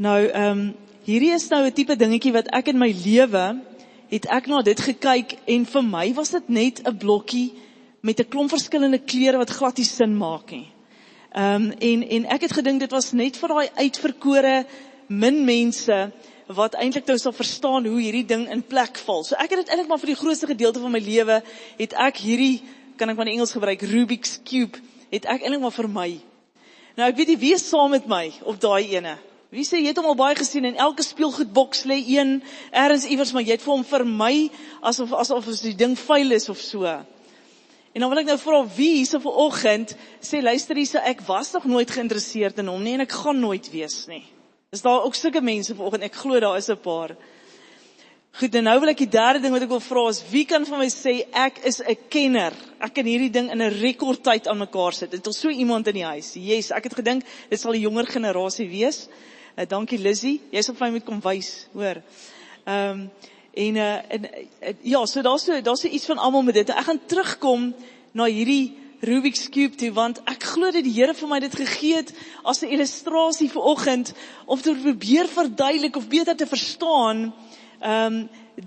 Nou, hierdie is nou 'n tipe dingetjie wat ek in my lewe, het ek na dit gekyk, en vir my was dit net 'n blokkie met 'n klomp verskillende kleure wat glad nie sin maak nie. En ek het gedink dit was net vir daai uitverkore min mense wat eintlik nou sal verstaan hoe hierdie ding in plek val. So ek het dit eintlik maar vir die grootste gedeelte van my lewe, het ek hierdie, kan ek maar in Engels gebruik, Rubik's Cube, het ek eintlik maar vir my. Nou ek weet nie wie is saam met my op daai ene. Wie sê, jy het hom al baie gesien, en elke speelgoedboks lê een, ergens iewers, maar jy het vir hom vir my, asof die ding vuil is of so. En dan wil ek nou vra, wie hierso vanoggend sê, luister hierso, ek was nog nooit geïnteresseerd in hom nie, en ek gaan nooit wees nie. Is daar ook sulke mense vanoggend, ek glo daar is 'n paar. Goed, en nou wil ek die derde ding wat ek wil vra is, wie kan van my sê, ek is 'n kenner, ek kan hierdie ding in 'n rekordtyd aan mekaar sit, het ons so iemand in die huis, yes, ek het gedink, dit sal die jonger generasie wees, dankie Lizzie, jy sal vir my moet kom wys, hoor. Ja, so daar's so iets van almal met dit, ek gaan terugkom na hierdie Rubik's Cube toe, want ek glo dat die Here vir my dit gegee het as 'n illustrasie vanoggend, om te probeer verduidelik of beter te verstaan,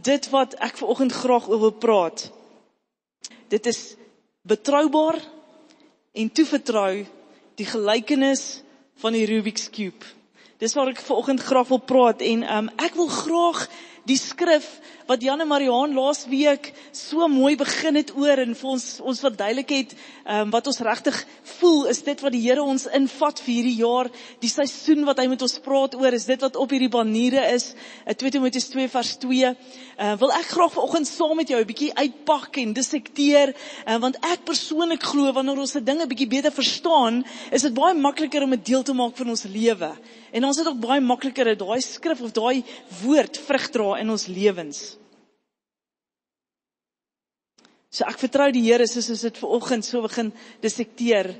dit wat ek vanoggend graag oor wil praat. Dit is betroubaar en toevertrou die gelykenis van die Rubik's Cube. Dis waar ek vanoggend graag wil praat, en ek wil graag die skrif wat Jan en Mariaan laas week so mooi begin het oor, en vir ons verduidelik het, wat ons regtig voel, is dit wat die Here ons invat vir hierdie jaar, die seisoen wat hy met ons praat oor, is dit wat op hierdie baniere is, 2 Timoteus 2 vers 2, wil ek graag vanoggend saam met jou 'n bietjie uitpak en dissekteer, want ek persoonlik glo, wanneer ons die dinge 'n bietjie beter verstaan, is dit baie makliker om dit deel te maak van ons lewe, en ons het ook baie makliker dat daai skrif of daai woord vrug dra in ons lewens. So ek vertrou die Here, soos ons dit vanoggend so begin dissekteer,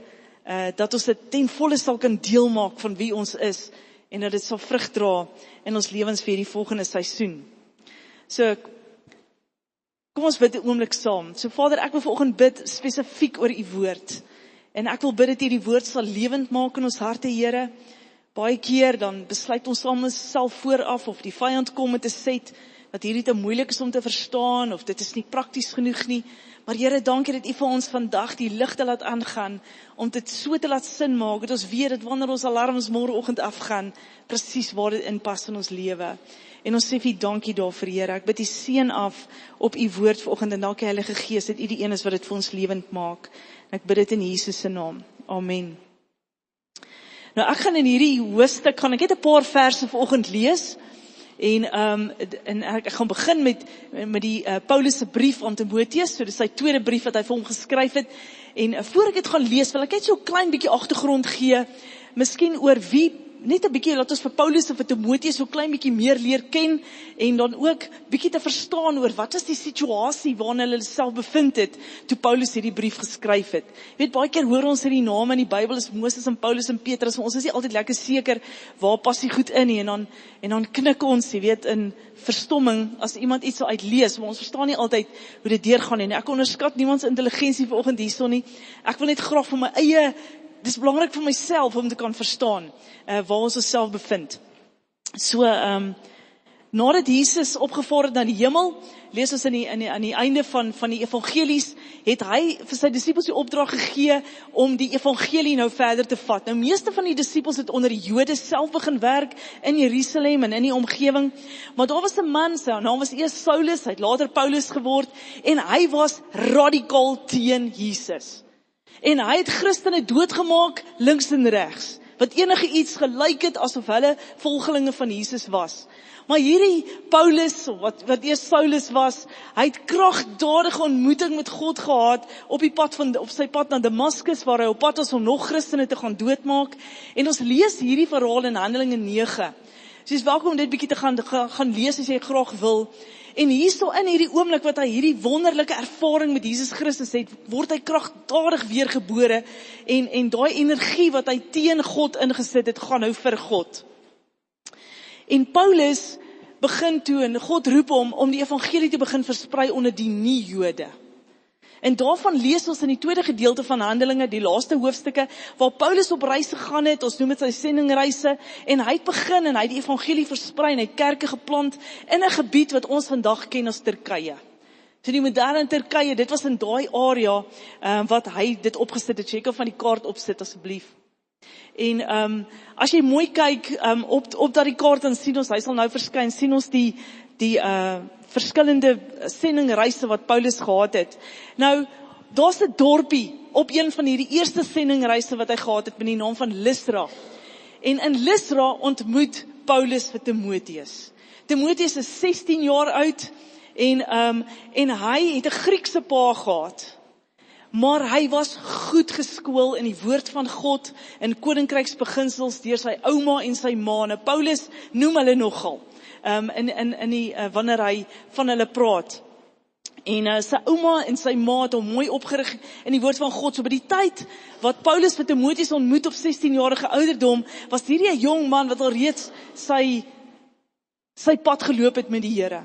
dat ons dit ten volle sal kan deel maak van wie ons is, en dat dit sal vrug dra in ons lewens vir die volgende seisoen. So, kom ons bid 'n oomblik saam. So Vader, ek wil vanoggend bid spesifiek oor u woord, en ek wil bid dat u die woord sal lewend maak in ons harte, Here. Baie keer dan besluit ons saam self vooraf, of die vyand kom met 'n set, dat hierdie te moeilik is om te verstaan, of dit is nie prakties genoeg nie, maar Here, dankie dat u vir ons vandag die ligte laat aangaan, om dit so te laat sin maak, dat ons weet dat wanneer ons alarms môreoggend afgaan, presies waar dit inpas in ons lewe. En ons sê vir u dankie daarvoor, Here. Ek bid u seën af op u woord vanoggend, en dankie Heilige Gees, dat u die een is wat dit vir ons lewend maak. En ek bid dit in Jesus se naam. Amen. Nou ek gaan in hierdie hoofstuk, ek net 'n paar verse vanoggend lees, en ek gaan begin met die Paulus se brief aan Timoteus, so dis sy tweede brief wat hy vir hom geskryf het, en voor ek dit gaan lees, wil ek net so 'n klein bietjie agtergrond gee, miskien oor wie, net 'n bietjie, laat ons vir Paulus en vir Timoteus so klein bietjie meer leer ken, en dan ook bietjie te verstaan oor wat is die situasie waarin hulle self bevind het, toe Paulus hierdie brief geskryf het. Jy weet, baie keer hoor ons hierdie name in die Bybel is Moses en Paulus en Petrus, maar ons is nie altyd lekker seker, waar pas die goed in nie, en dan knik ons, jy weet, in verstomming, as iemand iets sal uitlees, maar ons verstaan nie altyd hoe dit deurgaan nie. Ek onderskat niemand se intelligensie vanoggend hierso nie, ek wil net graag vir my eie, dis belangrik vir myself om te kan verstaan waar ons osself bevind. So, nadat Jesus opgevaar het na die hemel, lees ons aan die einde van die evangelies, het hy vir sy disippels die opdrag gegee om die evangelie nou verder te vat. Nou, meeste van die disippels het onder die Jode self begin werk in Jerusalem en in die omgewing, maar daar was 'n man, sy naam was eers Saulus, hy het later Paulus geword, en hy was radikaal teen Jesus. En hy het Christene doodgemaak links en regs, wat enige iets gelyk het asof hulle volgelinge van Jesus was. Maar hierdie Paulus, wat eers Saulus was, hy het kragtadige ontmoeting met God gehad op sy pad na Damaskus, waar hy op pad was om nog Christene te gaan doodmaak. En ons lees hierdie verhaal in Handelinge 9. So jy is welkom om dit bietjie te gaan lees as jy graag wil. En hierso in hierdie oomblik wat hy hierdie wonderlike ervaring met Jesus Christus het, word hy kragtadig weergebore, en daai energie wat hy teen God ingesit het, gaan nou vir God. En Paulus begin toe, en God roep hom om die evangelie te begin versprei onder die nie-Jode. En daarvan lees ons in die tweede gedeelte van Handelinge, die laaste hoofstukke, waar Paulus op reis gegaan het, ons noem dit sy sendingreise, en hy het begin en hy het die evangelie versprei, en hy het kerke geplant in 'n gebied wat ons vandag ken as Turkye. So die moderne Turkye, dit was in daai area wat hy dit opgesit het. Jy kan van die kaart opsit asseblief. En as jy mooi kyk op daardie kaart, dan sien ons, hy sal nou verskyn, sien ons die verskillende sendingreise wat Paulus gehad het. Nou, daar's 'n dorpie op een van hierdie eerste sendingreise wat hy gehad het met die naam van Lystra. En in Lystra ontmoet Paulus vir Timoteus. Timoteus is 16 jaar oud en hy het 'n Griekse pa gehad. Maar hy was goed geskool in die woord van God, in koninkryksbeginsels deur sy ouma en sy ma. Nou, Paulus noem hulle nogal. Wanneer hy van hulle praat. En sy ouma en sy ma het hom mooi opgerig in die woord van God. So by die tyd wat Paulus vir Timoteus ontmoet op 16-jarige ouderdom, was hierdie 'n jong man wat al reeds sy pad geloop het met die Here.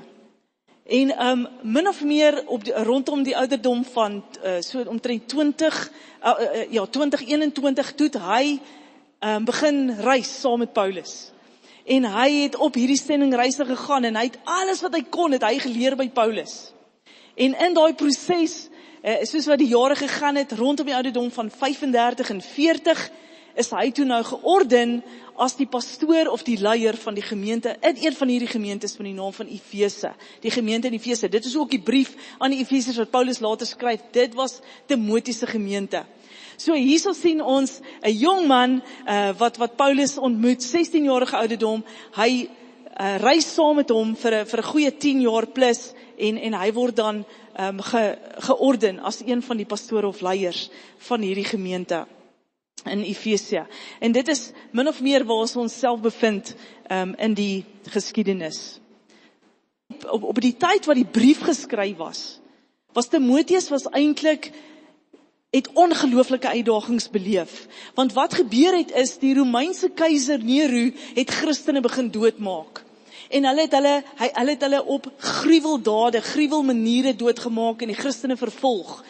En min of meer rondom die ouderdom van so omtrent 2021 toe hy begin reis saam met Paulus. En hy het op hierdie sendingreise gegaan en hy het alles wat hy kon, het hy geleer by Paulus. En in daai proses, soos wat die jare gegaan het, rondom die ouderdom van 35 en 40, is hy toe nou georden as die pastoor of die leier van die gemeente, in een van hierdie gemeentes van die naam van Efese. Die gemeente in Efese, dit is ook die brief aan die Efesiërs wat Paulus later skryf, dit was Timoteus se gemeente. So hierso sien ons 'n jong man wat Paulus ontmoet, 16-jarige ouderdom. Hy reis saam met hom vir 'n goeie 10 jaar plus en hy word dan georden as een van die pastore of leiers van hierdie gemeente in Efese. En dit is min of meer waar ons onsself bevind in die geskiedenis. Op die tyd wat die brief geskryf was Timoteus eintlik het ongelooflike uitdagings beleef. Want wat gebeur het is, die Romeinse keiser Nero het Christene begin doodmaak. En hulle het hulle op gruweldade, gruwelmaniere doodgemaak en die Christene vervolg.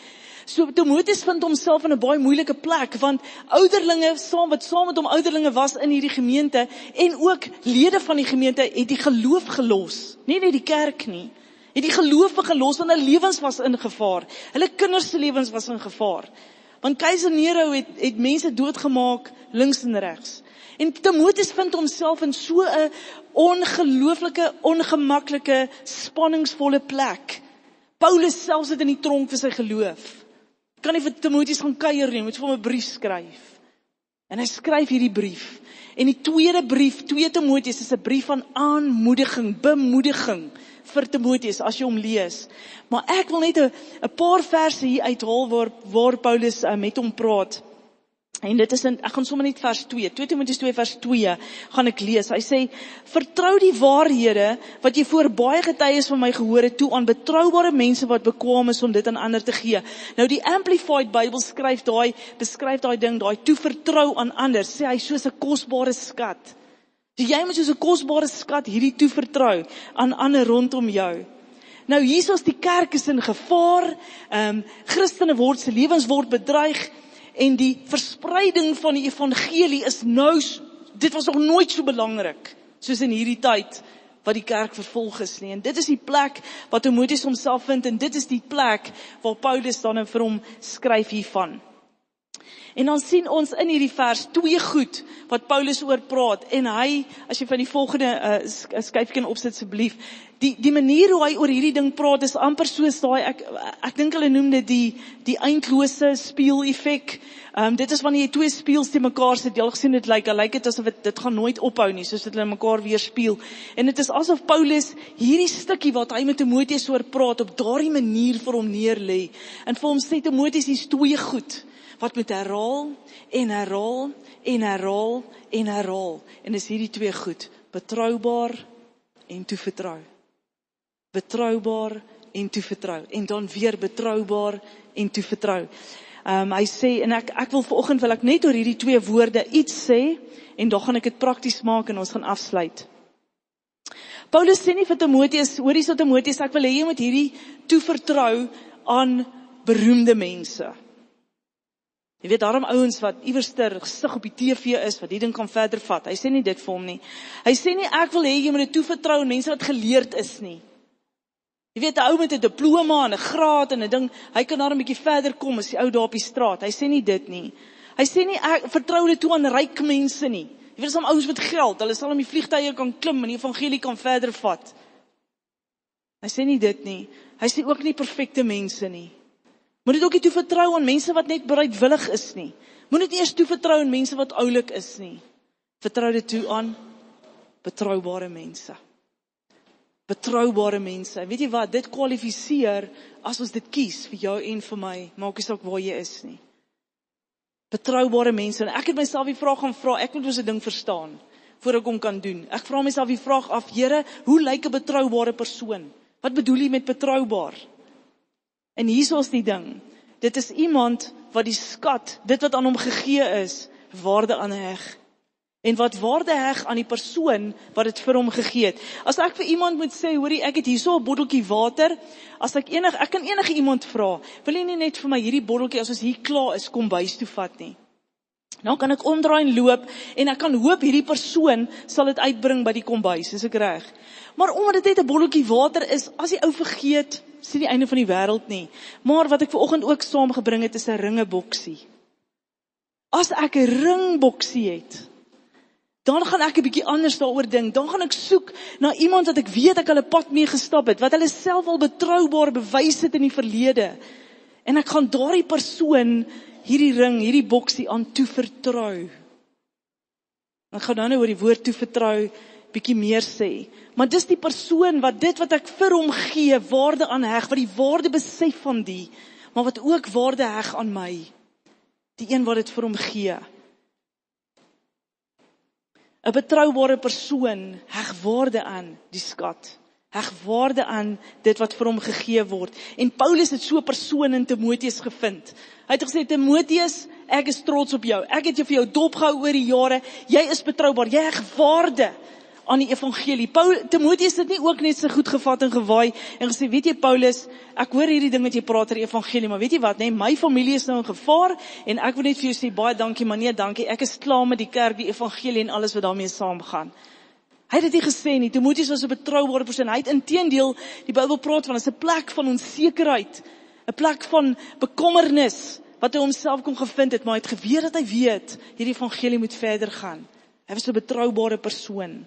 So Timoteus vind homself in 'n baie moeilike plek, want ouderlinge, wat saam met hom ouderlinge was in hierdie gemeente, en ook lede van die gemeente, het die geloof gelos. Nie net die kerk nie. Het die geloof gelos, want hulle lewens was in gevaar. Hulle kinders se lewens was in gevaar. Want keiser Nero het mense doodgemaak links en regs. En Timoteus vind homself in so 'n ongelooflike, ongemaklike, spanningsvolle plek. Paulus selfs het in die tronk vir sy geloof. Kan nie vir Timoteus gaan kuier nie, moet vir hom 'n brief skryf. En hy skryf hierdie brief. En die tweede brief, 2 Timoteus, is 'n brief van aanmoediging, bemoediging vir Timoteus, as jy hom lees. Maar ek wil net 'n paar verse hier uithaal waar Paulus met hom praat. En dit is ek gaan sommer net vers 2 Timoteus 2 vers 2 gaan ek lees. Hy sê, vertrou die waarhede wat jy voor baie getuies van my gehoor het toe aan betroubare mense wat bekwame is om dit aan ander te gee. Nou die Amplified Bible beskryf daai ding, daai toevertrou aan ander, sê hy soos 'n kosbare skat. So jy moet soos 'n kosbare skat hierdie toevertrou aan ander rondom jou. Nou hiersoos die kerk is in gevaar, Christene se lewens word bedreig, en die verspreiding van die evangelie is nou, dit was nog nooit so belangrik, soos in hierdie tyd, wat die kerk vervolg is nie. En dit is die plek wat Timoteus homself vind, en dit is die plek waar Paulus dan vir hom skryf hiervan. En dan sien ons in hierdie vers 2 goed wat Paulus oor praat, en hy, as jy van die volgende skyfie kan opsit asseblief, die manier hoe hy oor hierdie ding praat is amper soos daai, ek dink hulle noem dit die eindlose spieeleffek. Dit is wanneer jy 2 spieels te mekaar sit, jy al gesien dit lyk dit asof dit gaan nooit ophou nie, soos dit hulle mekaar weer speel. En dit is asof Paulus hierdie stukkie wat hy met Timoteus oor praat, op daardie manier vir hom neerlê. En vir hom sê Timoteus, hier's 2 goed wat moet herhaal en herhaal en herhaal en herhaal. En dis hierdie 2 goed, betroubaar en toevertrou. Betroubaar en toevertrou. En dan weer betroubaar en toevertrou. Hy sê, en ek wil vanoggend wil ek net oor hierdie 2 woorde iets sê, en dan gaan ek dit prakties maak en ons gaan afsluit. Paulus sê nie vir Timoteus, hoor hierso Timoteus, ek wil hê jy moet hierdie toevertrou aan beroemde mense. Jy weet, daarom ouens wat iewerster gesig op die TV is, wat die ding kan verder vat. Hy sê nie dit vir hom nie. Hy sê nie, ek wil hê jy moet dit toevertrou aan mense wat geleerd is nie. Jy weet, 'n ou met 'n diploma en 'n graad en 'n ding, hy kan daar 'n bietjie verder kom as die ou daar op die straat. Hy sê nie dit nie. Hy sê nie, ek vertrou dit toe aan ryk mense nie. Jy weet, soms ouens met geld, hulle sal om die vliegtuie kan klim en die evangelie kan verder vat. Hy sê nie dit nie. Hy sê ook nie perfekte mense nie. Moet dit ook nie toevertrou aan mense wat net bereidwillig is nie. Moet dit nie eers toevertrou aan mense wat oulik is nie. Vertrou dit toe aan betroubare mense. Betroubare mense. En weet jy wat, dit kwalifiseer as ons dit kies vir jou en vir my, maak nie saak waar jy is nie. Betroubare mense. En ek het myself die vraag gaan vra, ek moet ons 'n ding verstaan, voor ek hom kan doen. Ek vra myself die vraag af, Here, hoe lyk 'n betroubare persoon? Wat bedoel jy met betroubaar? En hier is die ding, dit is iemand wat die skat, dit wat aan hom gegee is, waarde aan heg. En wat waarde heg aan die persoon wat dit vir hom gegee het. As ek vir iemand moet sê, hoorie, ek het hierso 'n botteltjie water, as ek kan enige iemand vra, wil jy nie net vir my hierdie botteltjie, as ons hier klaar is, kom bys toe vat nie. Nou kan ek omdraai en loop, en ek kan hoop hierdie persoon sal dit uitbring by die kombuis, is ek reg. Maar omdat dit net 'n botteltjie water is, as die ou vergeet, is dit die einde van die wêreld nie. Maar wat ek vanoggend ook saamgebring het, is 'n ringeboksie. As ek 'n ringboksie het, dan gaan ek 'n bietjie anders daaroor dink. Dan gaan ek soek na iemand wat ek weet ek hulle pad mee gestap het, wat hulle self al betroubaar bewys het in die verlede. En ek gaan daardie persoon hierdie ring, hierdie boksie aan toevertrou. Ek gaan nou oor die woord toevertrou bietjie meer sê. Maar dis die persoon wat dit wat ek vir hom gee, waarde aan heg, wat die waarde besef van die, maar wat ook waarde heg aan my. Die een wat dit vir hom gee. 'n betroubare persoon heg waarde aan die skat. Heg waarde aan dit wat vir hom gegee word. En Paulus het so 'n persoon in Timoteus gevind. Hy het gesê, Timoteus, ek is trots op jou. Ek het jou vir jou dopgehou oor die jare. Jy is betroubaar. Jy heg waarde aan die evangelie. Timoteus het nie ook net so goed gevat en gewaai en gesê, weet jy Paulus, ek hoor hierdie ding wat jy praat oor die evangelie, maar weet jy wat, nee, my familie is nou in gevaar en ek wil net vir jou sê, baie dankie, maar nee, dankie, ek is klaar met die kerk, die evangelie en alles wat daarmee saamgaan. Hy het dit nie gesê nie, Timoteus was 'n betroubare persoon, hy het inteendeel, die Bybel praat van, is 'n plek van onsekerheid, 'n plek van bekommernis, wat hy homself kon gevind het, maar hy het geweet dat hy weet, hierdie evangelie moet verder gaan. Hy was 'n betroubare persoon.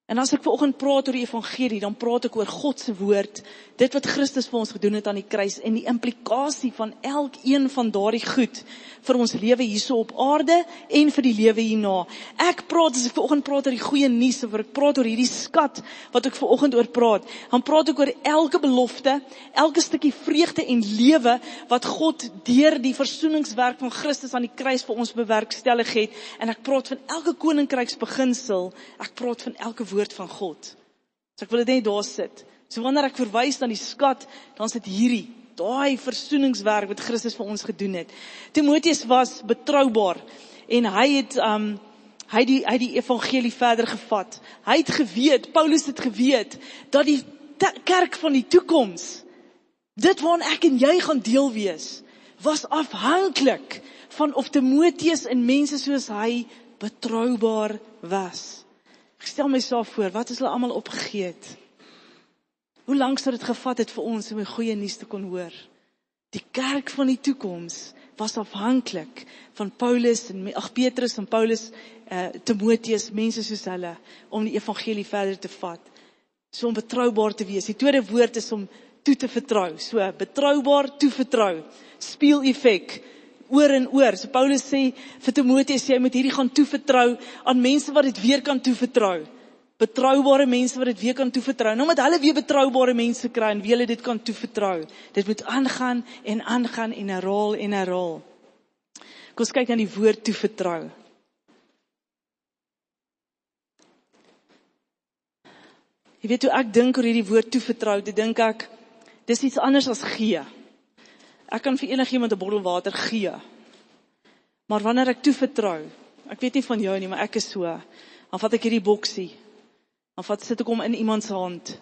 En as ek vanoggend praat oor die evangelie, dan praat ek oor God se woord, dit wat Christus vir ons gedoen het aan die kruis, en die implikasie van elkeen van daardie goed, vir ons lewe hierso op aarde, en vir die lewe hierna. Ek praat, as ek vanoggend praat oor die goeie nuus, of ek praat oor hierdie skat, wat ek vanoggend oor praat, dan praat ek oor elke belofte, elke stukkie vreugde en lewe, wat God deur die versoeningswerk van Christus aan die kruis vir ons bewerkstellig het, en ek praat van elke koninkryksbeginsel, ek praat van elke woord van God. So ek wil dit net daar sit. So wanneer ek verwys na die skat, dan is dit hierdie, daai versoeningswerk wat Christus vir ons gedoen het. Timoteus was betroubaar en hy het die evangelie verder gevat. Hy het geweet, Paulus het geweet, dat die kerk van die toekoms, dit waarin ek en jy gaan deel wees, was afhanklik van of Timoteus en mense soos hy betroubaar was. Ek stel myself voor, wat is hulle almal opgegee het? Hoe lank sou dit gevat het vir ons om 'n goeie nuus te kon hoor? Die kerk van die toekoms was afhanklik van Petrus en Paulus, Timoteus, mense soos hulle, om die evangelie verder te vat. So om betroubaar te wees. Die tweede woord is om toe te vertrou. So betroubaar, toevertrou. Spieeleffek. Oor en oor. So Paulus sê vir Timoteus, jy moet hierdie gaan toevertrou aan mense wat dit weer kan toevertrou. Betroubare mense wat dit weer kan toevertrou. Nou moet hulle weer betroubare mense kry en wie hulle dit kan toevertrou. Dit moet aangaan en herhaal en herhaal. Kom ons kyk na die woord toevertrou. Jy weet hoe ek dink oor hierdie woord toevertrou, dit dink ek, dis iets anders as gee. Ek kan vir enigiemand 'n bottel water gee. Maar wanneer ek toevertrou, ek weet nie van jou nie, maar ek is so, dan vat ek hierdie boksie Dan sit ek hom in iemand se hand.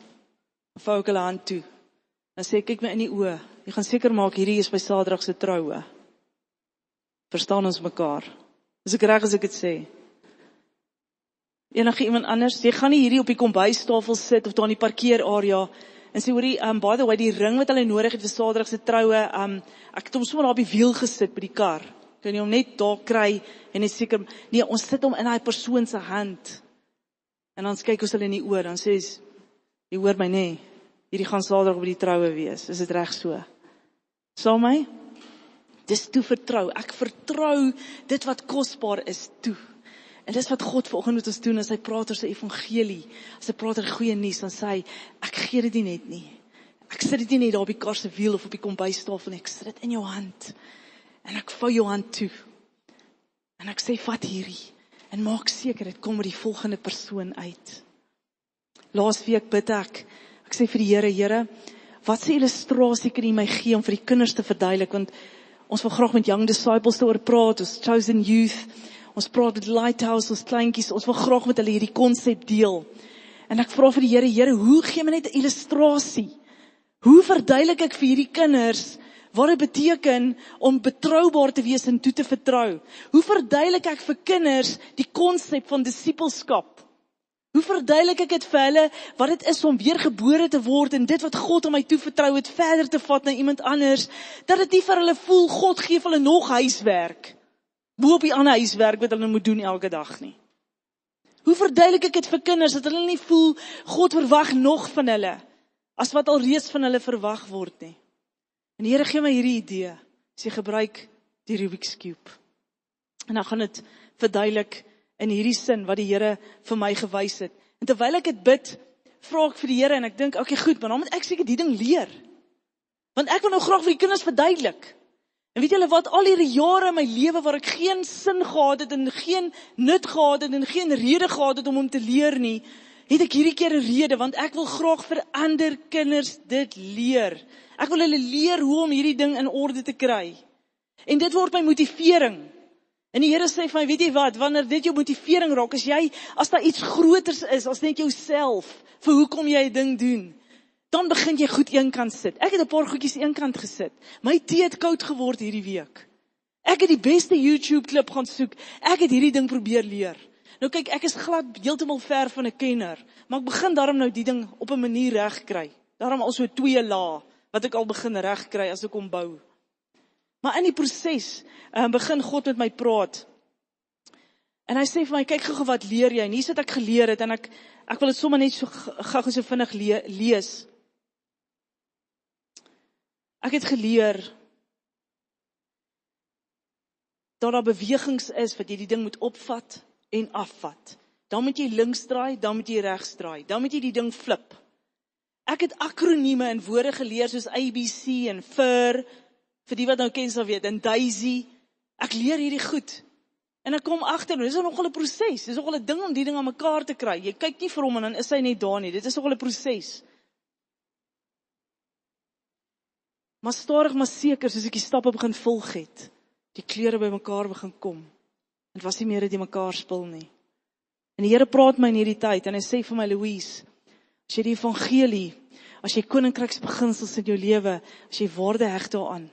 Dan vou ek hulle hand toe. Dan sê ek, kyk my in die oë. Jy gaan seker maak, hierdie is by Sadrag se troue. Verstaan ons mekaar? Is ek reg as ek dit sê? Enige iemand anders? Jy gaan nie hierdie op die kombuistafel sit, of daar in die parkeerarea, en sê, hoorie, by the way, die ring wat hulle nodig het vir Sadrag se troue, ek het hom sommer daar op die wiel gesit by die kar. Kan jy hom net daar kry, en net seker, nee, ons sit hom in die persoon se hand. En dan kyk ons hulle in die oor, dan sê jy hoor my nie, hierdie gaan Saterdag op die troue wees, is dit reg so? Saam my? Dis toe vertrou, ek vertrou dit wat kosbaar is toe. En dis wat God vanoggend met ons doen, as hy praat oor sy evangelie, as hy praat oor goeie nuus, dan sê hy, ek gee dit nie net nie. Ek sit dit nie net daar op die kar se wiel of op die kombuistafel nie, ek sit dit in jou hand. En ek vou jou hand toe. En ek sê, vat hierdie. En maak seker, dit kom met die volgende persoon uit. Laasweek bid ek sê vir die Here, wat se illustrasie kan U my gee om vir die kinders te verduidelik, want ons wil graag met young disciples daaroor praat, ons chosen youth, ons praat met Lighthouse, ons kleintjies, ons wil graag met hulle hierdie konsep deel. En ek vra vir die Here, hoe gee my net 'n illustrasie? Hoe verduidelik ek vir hierdie kinders wat dit beteken om betroubaar te wees en toe te vertrou? Hoe verduidelik ek vir kinders die konsep van disippelskap? Hoe verduidelik ek dit vir hulle wat dit is om weergebore te word en dit wat God aan my toevertrou het verder te vat na iemand anders, dat dit nie vir hulle voel God gee vir hulle nog huiswerk, bo op die ander huiswerk wat hulle moet doen elke dag nie. Hoe verduidelik ek dit vir kinders dat hulle nie voel God verwag nog van hulle as wat al reeds van hulle verwag word nie? En die Here gee my hierdie idee, as jy gebruik die Rubik's Cube. En dan gaan dit verduidelik in hierdie sin wat die Here vir my gewys het. En terwyl ek dit bid, vra ek vir die Here en ek dink, okay goed, maar dan moet ek seker die ding leer. Want ek wil nou graag vir die kinders verduidelik. En weet julle wat, al hierdie jare in my lewe waar ek geen sin gehad het en geen nut gehad het en geen rede gehad het om te leer nie, het ek hierdie keer 'n rede, want ek wil graag vir ander kinders dit leer. Ek wil hulle leer hoe om hierdie ding in orde te kry. En dit word my motivering. En die Here sê vir my, weet jy wat, wanneer dit jou motivering raak, as daar iets groters is, as net jouself, vir hoekom jy 'n ding doen, dan begin jy goed eenkant sit. Ek het 'n paar goedjies eenkant gesit. My tee het koud geword hierdie week. Ek het die beste YouTube klip gaan soek. Ek het hierdie ding probeer leer. Nou kyk, ek is glad heeltemal ver van 'n kenner, maar ek begin daarom nou die ding op 'n manier reg kry. Daarom al so 2 lae, wat ek al begin reg kry as ek hom bou. Maar in die proses begin God met my praat. En hy sê vir my, kyk gou wat leer jy? En hier sit ek geleer het, en ek wil dit sommer net so gou so vinnig lees. Ek het geleer dat daar bewegings is wat jy die ding moet opvat en afvat. Dan moet jy links draai, dan moet jy regs draai. Dan moet jy die ding flip. Ek het akronieme en woorde geleer soos ABC en vir die wat nou ken sal weet, en Daisy. Ek leer hierdie goed. En ek kom agter, dis nogal 'n proses. Dis nogal 'n ding om die ding aan mekaar te kry. Jy kyk nie vir hom en dan is hy net daar nie. Dit is nogal 'n proses. Maar stadig maar seker, soos ek die stappe begin volg het, die kleure by mekaar begin kom. Dit was nie meer dat jy mekaar spil nie. En die Here praat my in hierdie tyd, en hy sê vir my, Louise, as jy die evangelie, as jy koninkryksbeginsels in jou lewe, as jy waarde heg daaraan,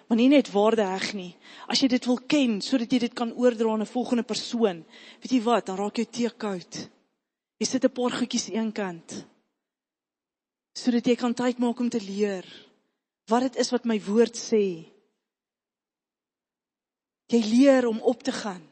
maar nie net waarde heg nie, as jy dit wil ken, sodat jy dit kan oordra aan 'n volgende persoon, weet jy wat, dan raak jou tee koud. Jy sit 'n paar goedjies eenkant, sodat jy kan tyd maak om te leer, wat dit is wat my woord sê. Jy leer om op te gaan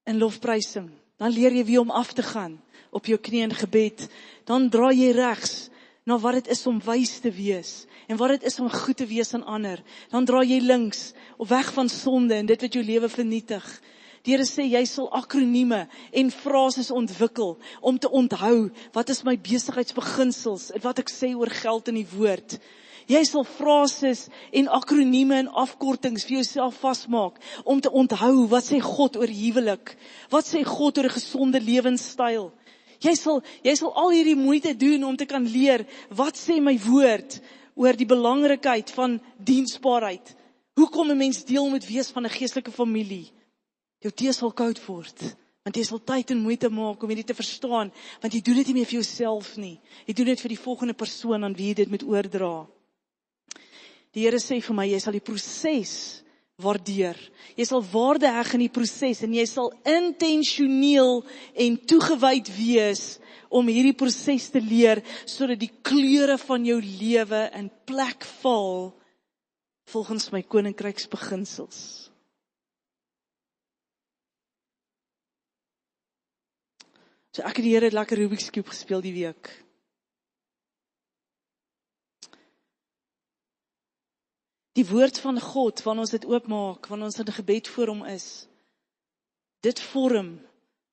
in lofprysing. Dan leer jy wie om af te gaan op jou knie in gebed. Dan draai jy regs na wat dit is om wys te wees en wat dit is om goed te wees aan ander. Dan draai jy links of weg van sonde en dit wat jou lewe vernietig. Die Here sê jy sal akronieme en frases ontwikkel om te onthou wat is my besigheidsbeginsels en wat ek sê oor geld in die woord. Jy sal frases en akronieme en afkortings vir jouself vasmaak om te onthou wat sê God oor huwelik, wat sê God oor 'n gesonde lewenstyl. Jy sal al hierdie moeite doen om te kan leer wat sê my woord oor die belangrikheid van diensbaarheid. Hoekom 'n mens deel moet wees van 'n geestelike familie. Jou tee sal koud word, Want jy sal tyd en moeite maak om hierdie te verstaan, want jy doen dit nie meer vir jouself nie. Jy doen dit vir die volgende persoon aan wie jy dit moet oordra. Die Here sê vir my, jy sal die proses waardeer. Jy sal waarde heg in die proses en jy sal intentioneel en toegewyd wees om hierdie proses te leer, sodat die kleure van jou lewe in plek val volgens my koninkryksbeginsels. So ek het die Here lekker Rubik's Cube gespeel die week. Die woord van God, wanneer ons dit oopmaak, wanneer ons in gebed voor hom is, dit vorm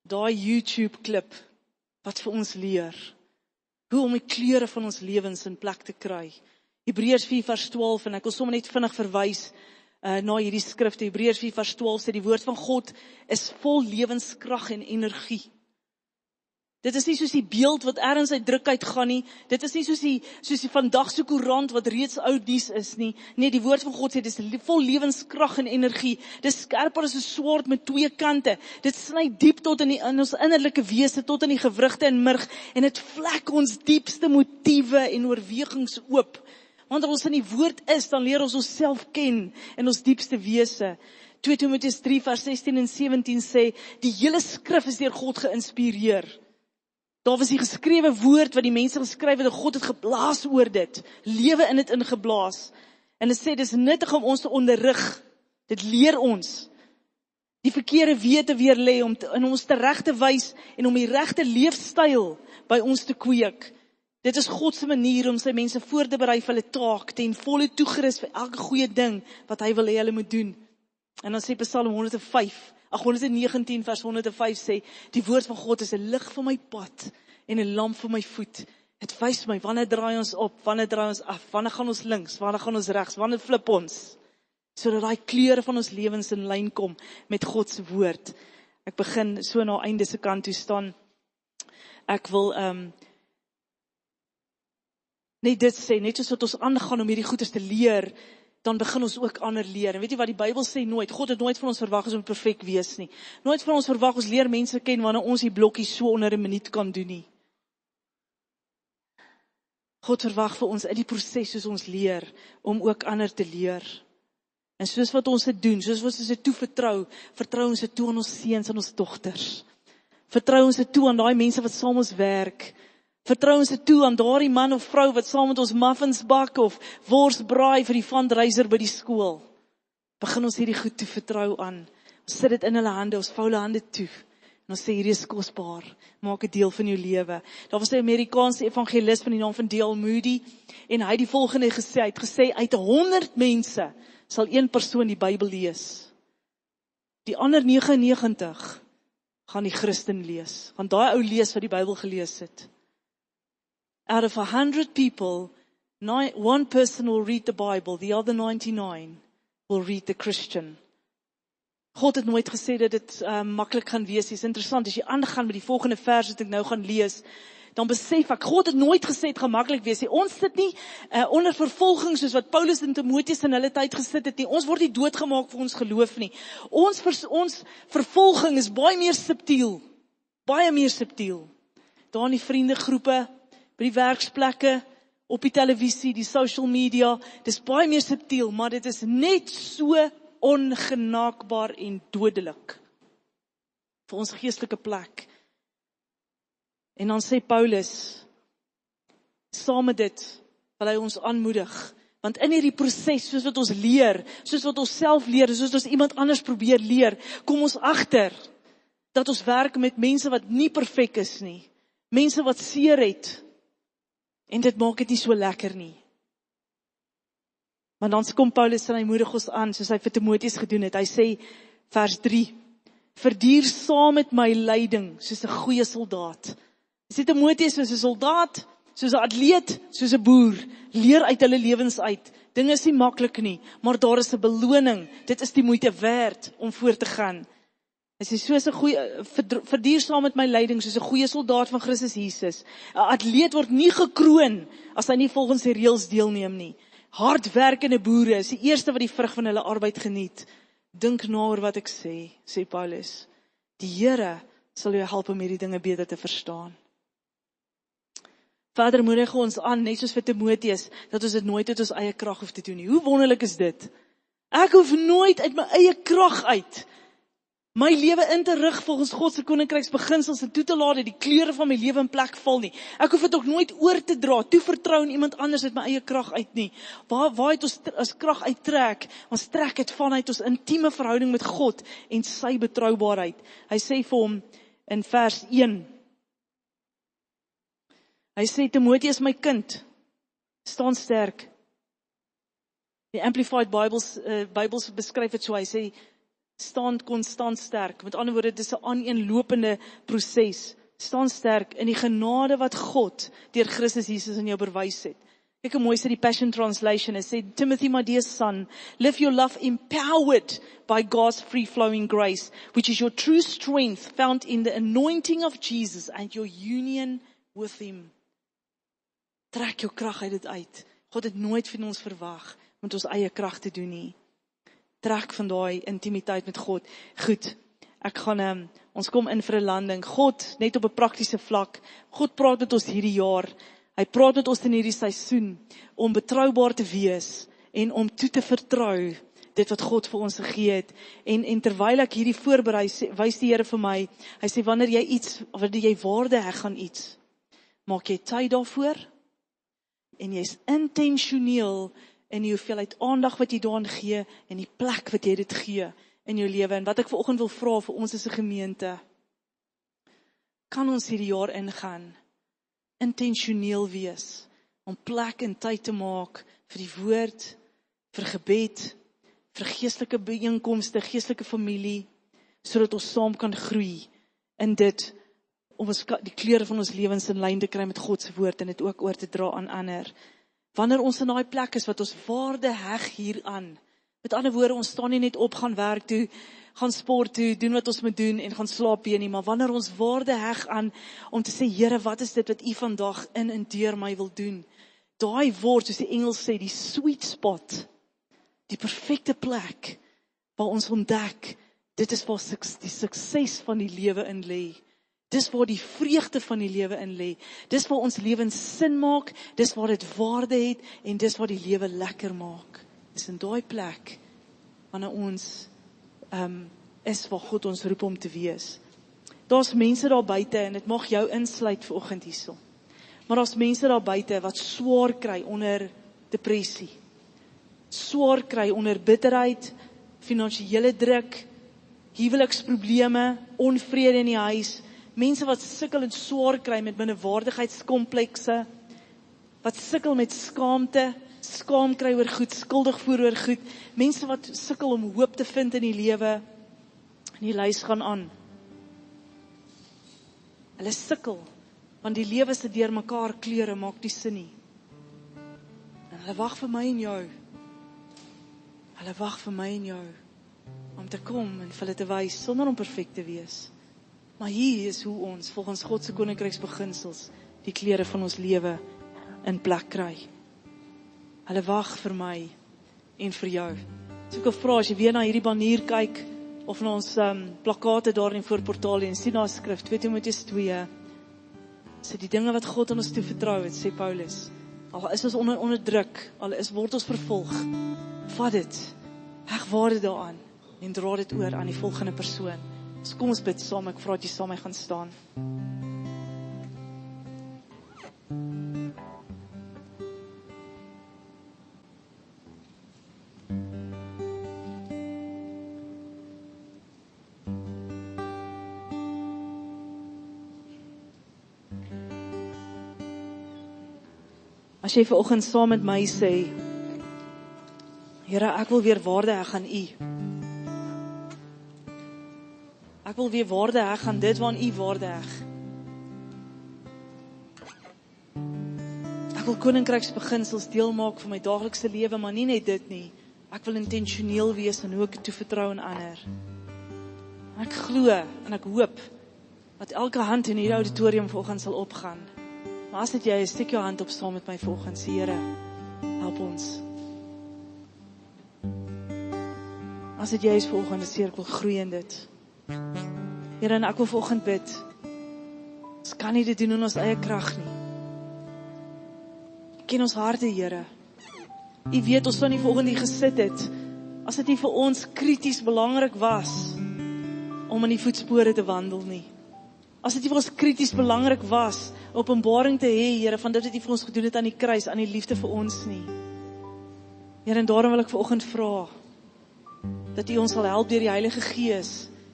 daai YouTube klip wat vir ons leer, hoe om die kleure van ons lewens in plek te kry. Hebreërs 4 vers 12, en ek wil sommer net vinnig verwys na hierdie skrifte. Hebreërs 4 vers 12 sê, die woord van God is vol lewenskrag en energie. Dit is nie soos die beeld wat ergens uit druk uitgaan nie. Dit is nie soos die vandag se koerant wat reeds oud nuus is nie. Nee, die woord van God sê, dit is vol lewenskrag en energie. Dit is skerper as 'n swaard met twee kante. Dit sny diep tot in ons innerlike wese, tot in die gewrigte en murg, en dit vlek ons diepste motiewe en oorwegings oop. Wanneer ons in die woord is, dan leer ons onsself ken in ons diepste wese. 2 Timoteus 3 vers 16 en 17 sê, die hele skrif is deur God geïnspireer. Daar was die geskrewe woord wat die mense geskryf het, en God het geblaas oor dit, lewe in dit ingeblaas. En dit sê, dit is nuttig om ons te onderrig, dit leer ons, die verkeerde weë te weerlê, om ons te reg te wys, en om die regte leefstyl by ons te kweek. Dit is God se manier om sy mense voor te berei vir hulle taak, ten volle toegerus vir elke goeie ding, wat hy wil hê hulle moet doen. En dan sê Psalm 119 vers 105 sê, die woord van God is 'n lig vir my pad, en 'n lamp vir my voet. Het wys my, wanneer draai ons op, wanneer draai ons af, wanneer gaan ons links, wanneer gaan ons regs, wanneer flip ons, sodat daai kleure van ons lewens in lyn kom met God se woord. Ek begin so na einde se kant toe staan. Ek wil net dit sê, net soos wat ons aangaan om hierdie goeders te leer, dan begin ons ook ander leer. En weet jy wat die Bybel sê nooit? God het nooit van ons verwag ons moet perfek wees nie. Nooit van ons verwag ons leer mense ken wanneer ons die blokkies so onder 'n minuut kan doen nie. God verwag vir ons in die proses soos ons leer, om ook ander te leer. En soos wat ons dit doen, soos wat ons dit toevertrou, vertrou ons dit toe aan ons seuns en ons dogters. Vertrou ons dit toe aan daai mense wat saam ons werk. Vertrou ons dit toe aan daardie man of vrou wat saam met ons muffins bak of wors braai vir die fundraiser by die skool. Begin ons hierdie goed toe vertrou aan. Ons sit dit in hulle hande, ons vou hulle hande toe. En ons sê, hierdie is kosbaar, maak dit deel van jou lewe. Daar was 'n Amerikaanse evangelis van die naam van D.L. Moody, en hy het die volgende gesê, hy het gesê, uit 100 mense sal een persoon die Bybel lees. Die ander 99 gaan die Christen lees, want daai ou lees wat die Bybel gelees het. Out of 100 people, one person will read the Bible, the other 99 will read the Christian. God het nooit gesê dat dit maklik gaan wees. Dit is interessant, as jy aangaan met die volgende vers wat ek nou gaan lees, dan besef ek, God het nooit gesê het gaan maklik wees. Ons sit nie onder vervolging soos wat Paulus en Timoteus in hulle tyd gesit het nie. Ons word nie doodgemaak vir ons geloof nie. Ons vervolging is baie meer subtiel. Baie meer subtiel. Daar in die vriendegroepe, by die werksplekke, op die televisie, die social media, dis baie meer subtiel, maar dit is net so ongenaakbaar en dodelik vir ons geestelike plek. En dan sê Paulus, saam met dit wil hy ons aanmoedig, want in hierdie proses, soos wat ons leer, soos wat ons self leer, soos wat ons iemand anders probeer leer, kom ons agter dat ons werk met mense wat nie perfek is nie, mense wat seer het, en dit maak dit nie so lekker nie. Maar dan kom Paulus en hy moedig ons aan, soos hy vir Timoteus gedoen het. Hy sê, vers 3, verduur saam met my lyding, soos 'n goeie soldaat. Hy sê Timoteus soos 'n soldaat, soos 'n atleet, soos 'n boer, leer uit hulle lewens uit. Dinge is nie maklik nie, maar daar is 'n beloning. Dit is die moeite werd om voort te gaan. Hy sê, soos 'n goeie, verduur saam met my lyding, soos 'n goeie soldaat van Christus Jesus. 'n Atleet word nie gekroon, as hy nie volgens die reëls deelneem nie. Hardwerkende boere is die eerste wat die vrug van hulle arbeid geniet. Dink na oor wat ek sê, sê Paulus. Die Here sal jou help om hierdie dinge beter te verstaan. Verder moedig ons aan, net soos vir Timoteus, dat ons dit nooit uit ons eie krag hoef te doen nie. Hoe wonderlik is dit? Ek hoef nooit uit my eie krag uit my lewe in te rig volgens God se koninkryks beginsels en toe te laat dat die kleure van my lewe in plek val nie. Ek hoef dit ook nooit oor te dra, toevertrou aan iemand anders uit my eie krag uit nie. Waar het ons as krag uittrek? Ons trek dit vanuit ons intieme verhouding met God en sy betroubaarheid. Hy sê vir hom in vers 1, hy sê, Timoteus my kind, staan sterk. Die Amplified Bybels beskryf dit so, hy sê, staan konstant sterk. Met ander woorde, dit is 'n aaneenlopende proses. Staan sterk in die genade wat God deur Christus Jesus in jou bewys het. Kyk hoe mooi sê die Passion Translation. It said, Timothy, my dear son, live your life empowered by God's free-flowing grace, which is your true strength found in the anointing of Jesus and your union with him. Trek jou krag uit dit uit. God het nooit van ons verwag met ons eie krag te doen nie. Trek van daai intimiteit met God. Goed, ons kom in vir 'n landing. God, net op 'n praktiese vlak, God praat met ons hierdie jaar. Hy praat met ons in hierdie seisoen om betroubaar te wees en om toe te vertrou dit wat God vir ons gegee het. En terwyl ek hierdie voorberei, wys die Here vir my, hy sê wanneer jy waarde heg aan iets, maak jy tyd daarvoor en jy's intentioneel in die hoeveelheid aandag wat jy daaraan gee en die plek wat jy dit gee in jou lewe. En wat ek vanoggend wil vra vir ons as 'n gemeente, kan ons hierdie jaar ingaan, intentioneel wees, om plek en tyd te maak vir die woord, vir gebed, vir geestelike byeenkomste, geestelike familie, sodat ons saam kan groei in dit, om die kleure van ons lewens in lyn te kry met God se woord en dit ook oor te dra aan ander. Wanneer ons in daai plek is wat ons waarde heg hieraan, met ander woorde, ons staan nie net op, gaan werk toe, gaan sport toe, doen wat ons moet doen en gaan slaap nie, maar wanneer ons waarde heg aan om te sê, Here, wat is dit wat U vandag in en deur my wil doen? Daai woord, soos die Engels sê, die sweet spot, die perfekte plek waar ons ontdek, dit is waar die sukses van die lewe in lê. Dis waar die vreugde van die lewe in lê. Dis waar ons lewens sin maak, dis waar dit waarde het en dis waar die lewe lekker maak. Dis in daai plek wanneer ons is waar God ons roep om te wees. Daar's mense daar buite en dit mag jou insluit vanoggend hierso. Maar daar's mense daar buite wat swaar kry onder depressie. Swaar kry onder bitterheid, finansiële druk, huweliksprobleme, onvrede in die huis. Mense wat sukkel en swaar kry met minderwaardigheidskomplekse, wat sukkel met skaamte, skaam kry oor goed, skuldig voel oor goed, mense wat sukkel om hoop te vind in die lewe, en die lys gaan aan. Hulle sukkel, want die lewe se deur mekaar kleure maak nie sin nie. En hulle wag vir my en jou. Hulle wag vir my en jou, om te kom en vir hulle te wys, sonder om perfek te wees. Maar hier is hoe ons, volgens God se koninkryks beginsels, die kleure van ons lewe in plek kry. Hulle wag vir my en vir jou. So ek wil vra, as jy weer na hierdie banier kyk, of na ons plakate daar in die voorportaal en sien daar skrif, 2 Timoteus 2, sê die dinge wat God aan ons toe vertrou het, sê Paulus, al is ons onder druk, word ons vervolg, vat dit, heg waarde daaraan, en dra dit oor aan die volgende persoon. So kom ons bid saam, ek vra dat jy saam my gaan staan. As jy vanoggend saam met my sê, Here, ek wil weer waarde heg aan U. Ek wil weer waarde heg aan dit waaraan U waarde heg. Ek wil koninkryksbeginsels deel maak van my daaglikse lewe, maar nie net dit nie. Ek wil intentioneel wees in hoe ek toevertrou aan ander. Ek glo en ek hoop dat elke hand in hierdie auditorium vanoggend sal opgaan. Maar as dit jy is, steek jou hand op saam met my vanoggend, sê Here, help ons. As dit jy is vanoggend, sê ek wil groei in dit. Here, en ek wil vanoggend bid. Ons kan nie dit doen in ons eie krag nie. U ken ons harte, Here. U weet ons sou nie vanoggend hier gesit het as dit nie vir ons krities belangrik was om in die voetspore te wandel nie. As dit nie vir ons krities belangrik was, openbaring te hê, Here, van dit wat U vir ons gedoen het aan die kruis, aan die liefde vir ons nie. Here, en daarom wil ek vanoggend vra, dat U ons sal help deur die Heilige Gees,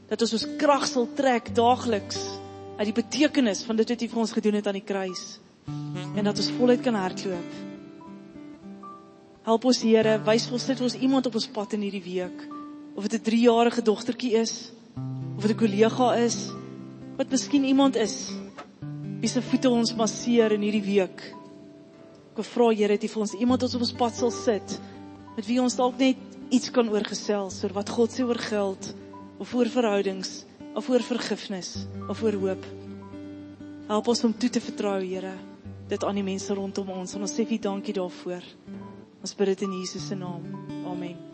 dat ons krag sal trek daagliks, uit die betekenis van dit wat U vir ons gedoen het aan die kruis, en dat ons voluit kan hardloop. Help ons, Here, wys ons, sit ons iemand op ons pad in hierdie week, of dit 'n 3-jarige dogtertjie is, of dit 'n kollega is, wat miskien iemand is, wie se voete ons masseer in hierdie week. Ek wil vra, Here, dat U vir ons iemand op ons pad sal sit, met wie ons dalk net iets kan oorgesels, oor wat God sê oor geld, of oor verhoudings, of oor vergifnis, of oor hoop. Help ons om toe te vertrou, Here, dit aan die mense rondom ons, en ons sê vir U dankie daarvoor. Ons bid dit in Jesus se naam. Amen.